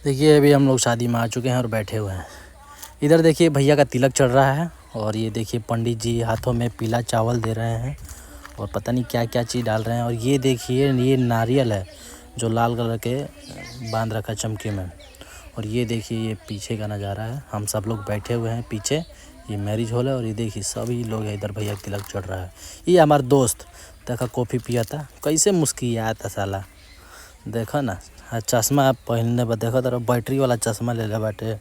देखिए अभी हम लोग शादी में आ चुके हैं और बैठे हुए हैं। इधर देखिए भैया का तिलक चढ़ रहा है और ये देखिए पंडित जी हाथों में पीला चावल दे रहे हैं और पता नहीं क्या क्या चीज़ डाल रहे हैं। और ये देखिए ये नारियल है जो लाल कलर के बांध रखा चमके में। और ये देखिए ये पीछे का नज़ारा है, हम सब लोग बैठे हुए हैं पीछे, ये मैरिज हॉल है। और ये देखिए सभी लोग इधर भैया तिलक चढ़ रहा है। ये हमारा दोस्त देखा कॉफ़ी पिया था, कैसे मुस्किया था साला, देखो ना। चश्मा पहनने पर देखो तो बैटरी वाला चश्मा ले ले बाटे,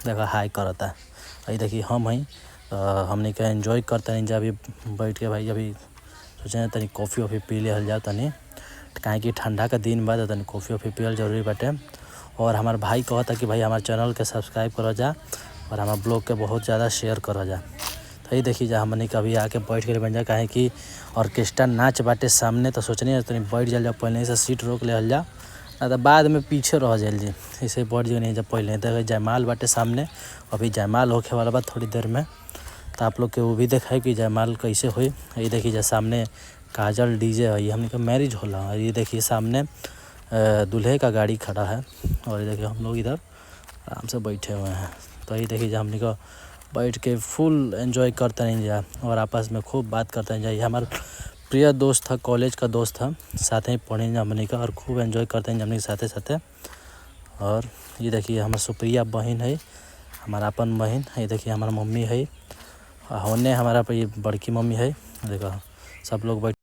देखो हाई करता है। अभी देखिए हम ही हमने का एंजॉय करते हैं जब बैठ के भाई अभी सोचे तनी कॉफ़ी वॉफ़ी पी लिया जाओ तनी, काहे कि ठंडा का दिन बाद तनी कॉफ़ी वॉफ़ी पियल जरूरी बाटे। और हमारे भाई कहता कि भाई हमारे चैनल के सब्सक्राइब करो जा और हमारे ब्लॉग के बहुत ज़्यादा शेयर करो जा। तो ये देखिए जा हमने कभी आके बैठ के बन जा, काहे कि ऑर्केस्ट्रा नाच बाटे सामने, तो सोचनी तनी बैठ जाए जब पहले से सीट रोक ले जा, ना तो बाद में पीछे रह जाए जी, इसे बैठ जाए नहीं जब पहले। तो जयमाल बाटे सामने, अभी जयमाल होके वाला बा थोड़ी देर में, तो आप लोग के वो भी दिखाए कि जयमाल कैसे हुई। ये देखिए जा सामने काजल डीजे है, ये हमने का मैरिज होला। और ये देखिए सामने दूल्हे का गाड़ी खड़ा है और ये देखिए हम लोग इधर आराम से बैठे हुए हैं। तो ये देखिए हमने को बैठ के फुल एंजॉय करते नहीं जा और आपस में खूब बात करते नहीं जाए। हमारा प्रिय दोस्त था, कॉलेज का दोस्त था, साथ ही पढ़े हमने का और खूब एंजॉय करते हैं हमने साथे साथे। और ये देखिए हमारा सुप्रिया बहन है, हमारा अपन बहन। ये देखिए हमारा मम्मी है, होने हमारा ये बड़की मम्मी है, देखो सब लोग बैठ